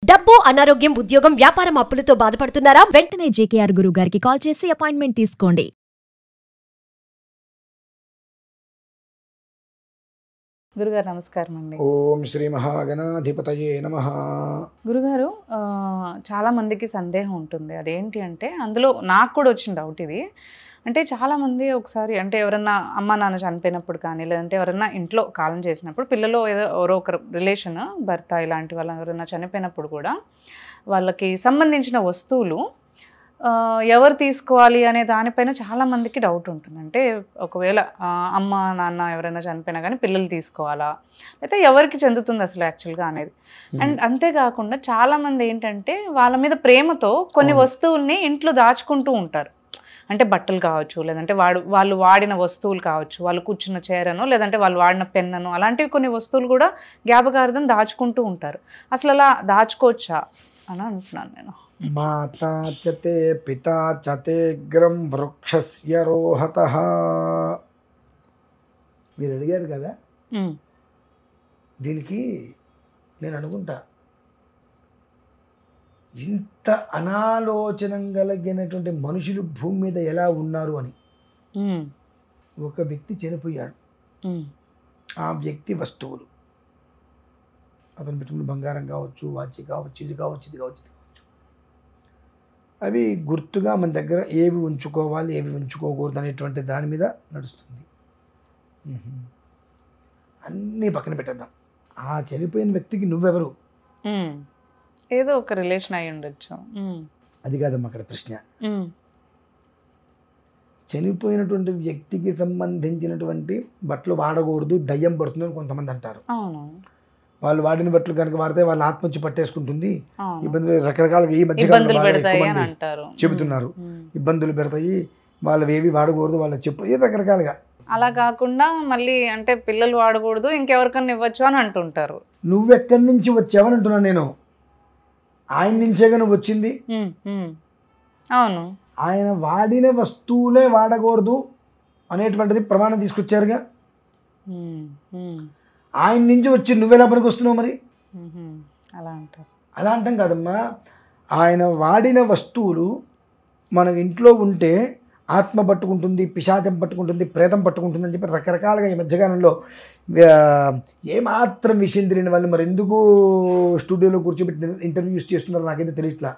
డబ్బు, అనారోగ్యం, ఉద్యోగం, వ్యాపారం అప్పులతో బాధపడుతున్నారా? వెంటనే జేకేఆర్ గురువు గారికి కాల్ చేసి అపాయింట్మెంట్ తీసుకోండి. గురుగారు నమస్కారం అండి. ఓం శ్రీ మహాగణాధిపతయే నమః. గురుగారు, చాలా మందికి సందేహం ఉంటుంది. అదేంటి అంటే, అందులో నాకు కూడా వచ్చిన డౌట్ ఇది. అంటే చాలామంది ఒకసారి అంటే ఎవరన్నా అమ్మ నాన్న చనిపోయినప్పుడు కానీ, లేదంటే ఎవరన్నా ఇంట్లో కాలం చేసినప్పుడు, పిల్లలు ఏదో ఎవరో ఒకరు రిలేషన్, భర్త ఇలాంటి వాళ్ళు ఎవరన్నా చనిపోయినప్పుడు కూడా వాళ్ళకి సంబంధించిన వస్తువులు ఎవరు తీసుకోవాలి అనే దానిపైన చాలామందికి డౌట్ ఉంటుంది. అంటే ఒకవేళ అమ్మ నాన్న ఎవరైనా చనిపోయినా కానీ పిల్లలు తీసుకోవాలా, అయితే ఎవరికి చెందుతుంది అసలు యాక్చువల్గా అనేది. అండ్ అంతేకాకుండా చాలామంది ఏంటంటే వాళ్ళ మీద ప్రేమతో కొన్ని వస్తువుల్ని ఇంట్లో దాచుకుంటూ ఉంటారు. అంటే బట్టలు కావచ్చు, లేదంటే వాళ్ళు వాడిన వస్తువులు కావచ్చు, వాళ్ళు కూర్చున్న చైరనో లేదంటే వాళ్ళు వాడిన పెన్ననో, అలాంటివి కొన్ని వస్తువులు కూడా జ్ఞాపకార్థం దాచుకుంటూ ఉంటారు. అసలు అలా దాచుకోవచ్చా అని అంటున్నాను నేను. మాతా చతే పితా చతేగ్రం వృక్షస్య రోహతః. మీరు అడిగారు కదా, దీనికి నేను అనుకుంటా ఇంత అనాలోచనం కలిగినటువంటి మనుషులు భూమి మీద ఎలా ఉన్నారు అని. ఒక వ్యక్తి చనిపోయాడు, ఆ వ్యక్తి వస్తువులు, అతను పెట్టుకున్న బంగారం కావచ్చు, వాచి కావచ్చు, ఇది కావచ్చు, ఇది కావచ్చు, అవి గుర్తుగా మన దగ్గర ఏవి ఉంచుకోవాలి, ఏవి ఉంచుకోకూడదు అనేటువంటి దాని మీద నడుస్తుంది. అన్నీ పక్కన పెట్టేద్దాం. ఆ చనిపోయిన వ్యక్తికి నువ్వెవరు? ఏదో ఒక రిలేషన్ అయి ఉండొచ్చు. అది కాదమ్మా అక్కడ ప్రశ్న. చనిపోయినటువంటి వ్యక్తికి సంబంధించినటువంటి బట్టలు వాడకూడదు, దయ్యం పడుతుందని కొంతమంది అంటారు. వాళ్ళు వాడిన బట్టలు కనుక వాడితే వాళ్ళ ఆత్మహత్య పట్టేసుకుంటుంది, ఇబ్బందులు రకరకాలుగా ఈ మధ్య చెబుతున్నారు, ఇబ్బందులు పెడతాయి, వాళ్ళవి ఏవి వాడకూడదు, వాళ్ళ చెప్పు రకరకాలుగా. అలా కాకుండా మళ్ళీ అంటే పిల్లలు వాడకూడదు, ఇంకెవరికన్నా ఇవ్వచ్చు అని అంటుంటారు. నువ్వెక్కడి నుంచి వచ్చావని అంటున్నాను నేను. ఆయన నుంచేగా నువ్వు వచ్చింది. అవును, ఆయన వాడిన వస్తువులే వాడకూడదు అనేటువంటిది ప్రమాణం తీసుకొచ్చారుగా. ఆయన నుంచి వచ్చి నువ్వెలా పనికి వస్తున్నావు మరి? అలా అంటారు. అలా అంటాం కాదమ్మా. ఆయన వాడిన వస్తువులు మన ఇంట్లో ఉంటే ఆత్మ పట్టుకుంటుంది, పిశాచం పట్టుకుంటుంది, ప్రేతం పట్టుకుంటుంది అని చెప్పి రకరకాలుగా ఈ మధ్యకాలంలో ఏమాత్రం విషయం తెలియని వాళ్ళు మరి ఎందుకు స్టూడియోలో కూర్చోబెట్టి ఇంటర్వ్యూస్ చేస్తున్నారో నాకైతే తెలియట్లా.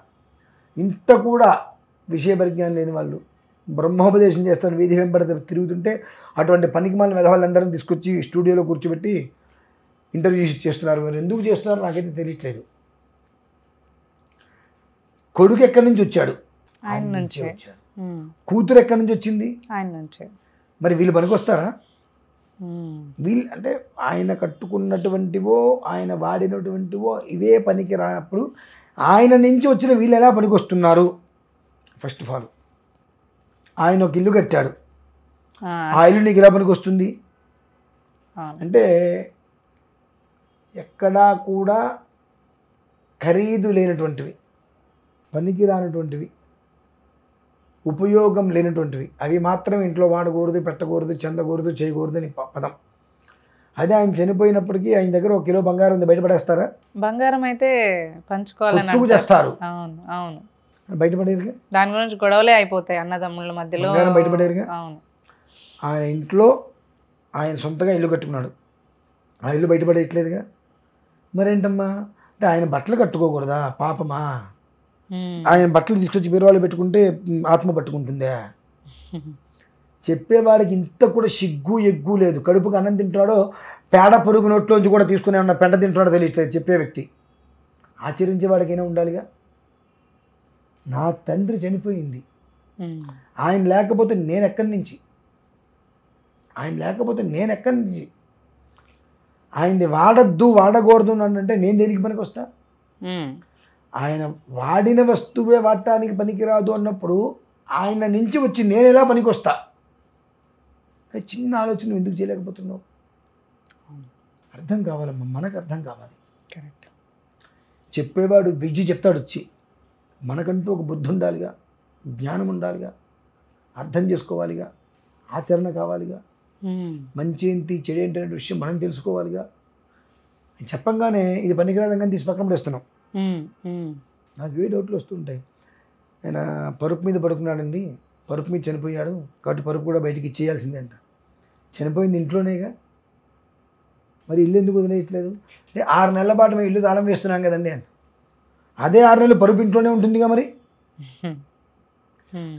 ఇంత కూడా విషయ పరిజ్ఞానం లేని వాళ్ళు బ్రహ్మోపదేశం చేస్తాను వీధి వెంబడి తిరుగుతుంటే అటువంటి పనికి మాలిన మెదవాళ్ళందరినీ తీసుకొచ్చి స్టూడియోలో కూర్చోబెట్టి ఇంటర్వ్యూస్ చేస్తున్నారు. మరి ఎందుకు చేస్తున్నారు నాకైతే తెలియట్లేదు. కొడుకు ఎక్కడి నుంచి వచ్చాడు? ఆయన నుంచే వచ్చాడు. కూతురు ఎక్కడి నుంచి వచ్చింది? ఆయన నుంచే. మరి వీళ్ళు పనికొస్తారా? వీళ్ళు అంటే ఆయన కట్టుకున్నటువంటివో ఆయన వాడినటువంటివో ఇవే పనికి రానప్పుడు ఆయన నుంచి వచ్చిన వీళ్ళు ఎలా పనికొస్తున్నారు? ఫస్ట్ ఆఫ్ ఆల్ ఆయన ఒక ఇల్లు కట్టాడు, ఆ ఇల్లు నీకు ఎలా పనికొస్తుంది? అంటే ఎక్కడా కూడా ఖరీదు లేనటువంటివి, పనికి రానటువంటివి, ఉపయోగం లేనటువంటివి అవి మాత్రం ఇంట్లో వాడకూడదు, పెట్టకూడదు, చెందకూడదు, చేయకూడదు అని పదం. అదే ఆయన చనిపోయినప్పటికీ ఆయన దగ్గర 1 కిలో బంగారం ఉంది, బయటపడేస్తారా? బంగారం అయితే పంచుకోవాలని చేస్తారు. అవును అవును, బయటపడేరుగా. దాని గురించి గొడవలే అయిపోతాయి అన్నదమ్ముల మధ్యలో. బంగారం బయటపడేరుగా. అవును, ఆయన ఇంట్లో ఆయన సొంతగా ఇల్లు కట్టుకున్నాడు, ఆ ఇల్లు బయటపడేయట్లేదుగా. మరేంటమ్మా అంటే ఆయన బట్టలు కట్టుకోకూడదా? పాపమా, ఆయన బట్టలు తీసుకొచ్చి బీరువాలో పెట్టుకుంటే ఆత్మ పట్టుకుంటుందా? చెప్పేవాడికి ఇంత కూడా సిగ్గు ఎగ్గు లేదు. కడుపుకి అన్నం తింటాడో పేడ పొరుగు నోట్లోంచి కూడా తీసుకునే ఉన్న పెంట తింటాడో తెలియట్లేదు చెప్పే వ్యక్తి. ఆచరించేవాడికైనా ఉండాలిగా. నా తండ్రి చనిపోయింది, ఆయన లేకపోతే నేను ఎక్కడి నుంచి? ఆయనది వాడద్దు, వాడకూడదు అంటే నేను దేనికి పనికి వస్తా? ఆయన వాడిన వస్తువే వాడటానికి పనికిరాదు అన్నప్పుడు ఆయన నుంచి వచ్చి నేను ఎలా పనికి వస్తా? చిన్న ఆలోచన ఎందుకు చేయలేకపోతున్నావు? అర్థం కావాలమ్మా, మనకు అర్థం కావాలి. కరెక్ట్. చెప్పేవాడు విజి చెప్తాడు వచ్చి, మనకంటూ ఒక బుద్ధి ఉండాలిగా, జ్ఞానం ఉండాలిగా, అర్థం చేసుకోవాలిగా, ఆచరణ కావాలిగా, మంచి ఏంటి చెడు ఏంటి అనే విషయం మనం తెలుసుకోవాలిగా. చెప్పంగానే ఇది పనికిరాదని తీసి పక్కన పడేస్తున్నాం. నాకు ఏ డౌట్లు వస్తుంటాయి. ఆయన పరుపు మీద పడుకున్నాడండి, పరుపు మీద చనిపోయాడు కాబట్టి పరుపు కూడా బయటికి ఇచ్చేయాల్సిందే అంట. చనిపోయింది ఇంట్లోనేగా, మరి ఇల్లు ఎందుకు వదిలేయట్లేదు అంటే 6 నెలల పాటు మేము ఇల్లు తాళం వేస్తున్నాం కదండి అని. అదే 6 నెలలు పరుపు ఇంట్లోనే ఉంటుందిగా మరి.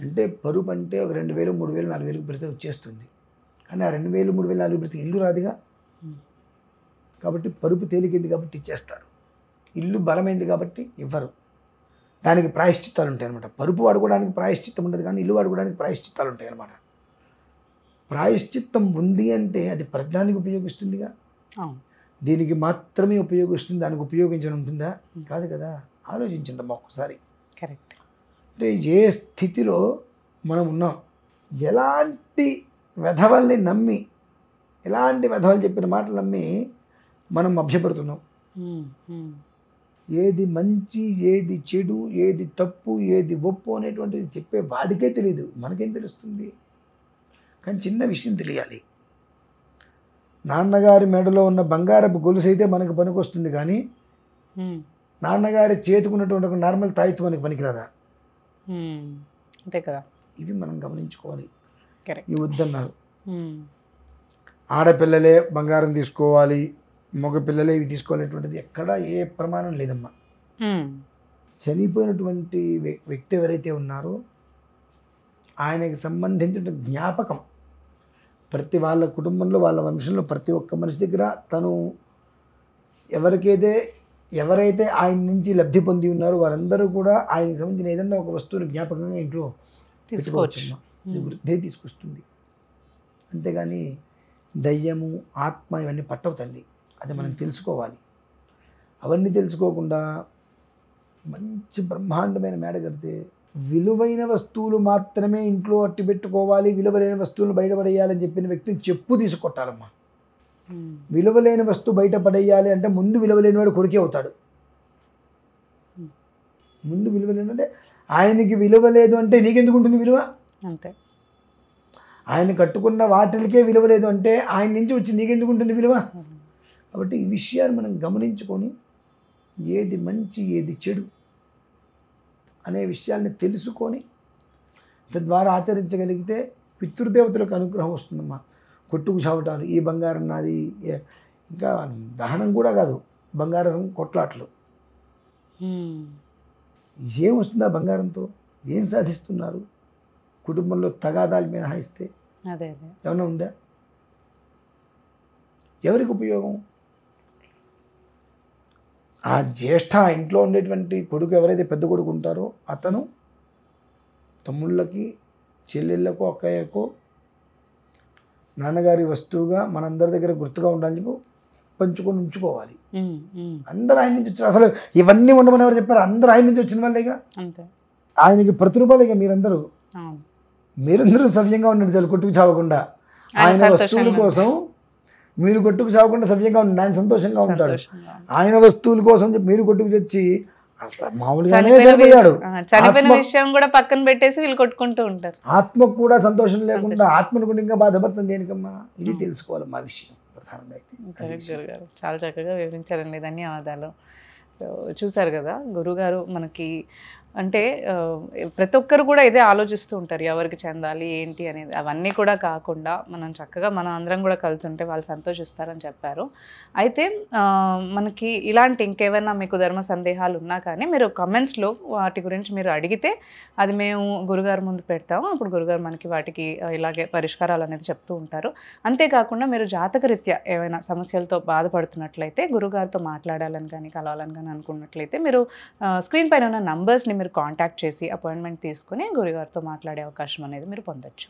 అంటే పరుపు అంటే ఒక 2,000, 3,000, 4,000 పెడితే వచ్చేస్తుంది, కానీ ఆ 2,000, 3,000, 4,000 పెడితే ఇల్లు రాదుగా. కాబట్టి పరుపు తేలికింది కాబట్టి ఇచ్చేస్తారు, ఇల్లు బలమైంది కాబట్టి ఇవ్వరు. దానికి ప్రాయశ్చిత్తాలు ఉంటాయి అనమాట. పరుపు వాడుకోవడానికి ప్రాయశ్చిత్తం ఉండదు, కానీ ఇల్లు వాడుకోవడానికి ప్రాయశ్చిత్తాలు ఉంటాయి అనమాట. ప్రాయశ్చిత్తం ఉంది అంటే అది ప్రజ్ఞానికి ఉపయోగిస్తుందిగా, దీనికి మాత్రమే ఉపయోగిస్తుంది, దానికి ఉపయోగించడం ఉంటుందా? కాదు కదా. ఆలోచించండి ఒక్కసారి. కరెక్ట్. అంటే ఏ స్థితిలో మనం ఉన్నాం, ఎలాంటి వెధవల్ని నమ్మి, ఎలాంటి వెధవలు చెప్పిన మాటలు నమ్మి మనం మభ్యపడుతున్నాం. ఏది మంచి, ఏది చెడు, ఏది తప్పు, ఏది ఒప్పు అనేటువంటిది చెప్పే వాడికే తెలియదు, మనకేం తెలుస్తుంది? కానీ చిన్న విషయం తెలియాలి, నాన్నగారి మెడలో ఉన్న బంగారపు గొలుసు అయితే మనకు పనికొస్తుంది, కానీ నాన్నగారి చేతుకున్నటువంటి ఒక నార్మల్ తాయితు మనకి పనికిరాదా? అంతే కదా. ఇవి మనం గమనించుకోవాలి. కరెక్ట్. ఇవి వద్దన్నారు. ఆడపిల్లలే బంగారం తీసుకోవాలి, మగ పిల్లలే ఇవి తీసుకోవాలనేటువంటిది ఎక్కడా ఏ ప్రమాణం లేదమ్మా. చనిపోయినటువంటి వ్యక్తి ఎవరైతే ఉన్నారో ఆయనకి సంబంధించిన జ్ఞాపకం ప్రతి వాళ్ళ కుటుంబంలో, వాళ్ళ వంశంలో ప్రతి ఒక్క మనిషి దగ్గర తను ఎవరైతే ఆయన నుంచి లబ్ధి పొంది ఉన్నారో వారందరూ కూడా ఆయనకు సంబంధించిన ఏదన్నా ఒక వస్తువుని జ్ఞాపకంగా ఇంట్లో తీసుకోవచ్చు. వృద్ధి తీసుకొస్తుంది, అంతేగాని దయ్యము, ఆత్మ ఇవన్నీ పట్టవు తల్లి. అది మనం తెలుసుకోవాలి. అవన్నీ తెలుసుకోకుండా మంచి బ్రహ్మాండమైన మేడ కడితే విలువైన వస్తువులు మాత్రమే ఇంట్లో అట్టి పెట్టుకోవాలి, విలువలేని వస్తువులు బయటపడేయాలని చెప్పిన వ్యక్తిని చెప్పు తీసుకొట్టాలమ్మా. విలువలేని వస్తువు బయటపడేయాలి అంటే ముందు విలువలేని వాడు కొడుకే అవుతాడు. ముందు విలువలేని అంటే ఆయనకి విలువ లేదు అంటే నీకెందుకు ఉంటుంది విలువ? అంతే. ఆయన కట్టుకున్న వాటికే విలువ లేదు అంటే ఆయన నుంచి వచ్చి నీకెందుకు ఉంటుంది విలువ? కాబట్టి ఈ విషయాన్ని మనం గమనించుకొని ఏది మంచి, ఏది చెడు అనే విషయాల్ని తెలుసుకొని తద్వారా ఆచరించగలిగితే పితృదేవతలకు అనుగ్రహం వస్తుందమ్మా. కొట్టుకు చావటాలు, ఈ బంగారం నాది, ఇంకా దహనం కూడా కాదు, బంగారం కొట్లాట్లు. ఏం వస్తుంది ఆ బంగారంతో? ఏం సాధిస్తున్నారు? కుటుంబంలో తగాదాలు మినహాయిస్తే అదే ఏమైనా ఉందా? ఎవరికి ఉపయోగం? ఆ జ్యేష్ఠ ఇంట్లో ఉండేటువంటి కొడుకు ఎవరైతే పెద్ద కొడుకు ఉంటారో అతను తమ్ముళ్ళకి, చెల్లెళ్ళకు, అక్కయ్యకు నాన్నగారి వస్తువుగా మనందరి దగ్గర గుర్తుగా ఉండాలని చెప్పి పంచుకొని ఉంచుకోవాలి. అందరూ ఆయన నుంచి వచ్చారు. అసలు ఇవన్నీ ఉండమని ఎవరు చెప్పారు? అందరూ ఆయన నుంచి వచ్చిన వాళ్ళేగా. ఆయనకి ప్రతిరూపాలేగా మీరందరూ సవ్యంగా ఉండండి చాలు, కొట్టుకు చావకుండా. ఆయన వస్తువుల కోసం మీరు కొట్టుకు చావకుండా సవ్యంగా ఉండండి, ఆయన సంతోషంగా ఉంటాడు. ఆయన వస్తువుల కోసం మీరు కొట్టుకు తెచ్చి మామూలుగానే చనిపోయాడు, చనిపోయిన విషయం కూడా పక్కన పెట్టేసి వీళ్ళు కొట్టుకుంటూ ఉంటారు. ఆత్మకు కూడా సంతోషం లేకుండా ఆత్మను కూడా ఇంకా బాధపడుతుంది దేనికమ్మా? ఇది తెలుసుకోవాలి మా విషయం ప్రధానంగా అయితే. చాలా చక్కగా వివరించారండి, ధన్యవాదాలు. సో చూసారు కదా గురుగారు మనకి అంటే ప్రతి ఒక్కరు కూడా ఇదే ఆలోచిస్తూ ఉంటారు, ఎవరికి చెందాలి ఏంటి అనేది. అవన్నీ కూడా కాకుండా మనం చక్కగా మనం అందరం కూడా కలిసి ఉంటే వాళ్ళు సంతోషిస్తారని చెప్పారు. అయితే మనకి ఇలాంటి ఇంకేమైనా మీకు ధర్మ సందేహాలు ఉన్నా కానీ మీరు కమెంట్స్లో వాటి గురించి మీరు అడిగితే అది మేము గురుగారు ముందు పెడతాము. అప్పుడు గురుగారు మనకి వాటికి ఇలాగే పరిష్కారాలు అనేది చెప్తూ ఉంటారు. అంతేకాకుండా మీరు జాతకరీత్యా ఏమైనా సమస్యలతో బాధపడుతున్నట్లయితే గురుగారితో మాట్లాడాలని కానీ కలవాలని కానీ అనుకున్నట్లయితే మీరు స్క్రీన్ పైన ఉన్న నంబర్స్ని మీరు కాంటాక్ట్ చేసి అపాయింట్మెంట్ తీసుకుని గురుగారితో మాట్లాడే అవకాశం అనేది మీరు పొందొచ్చు.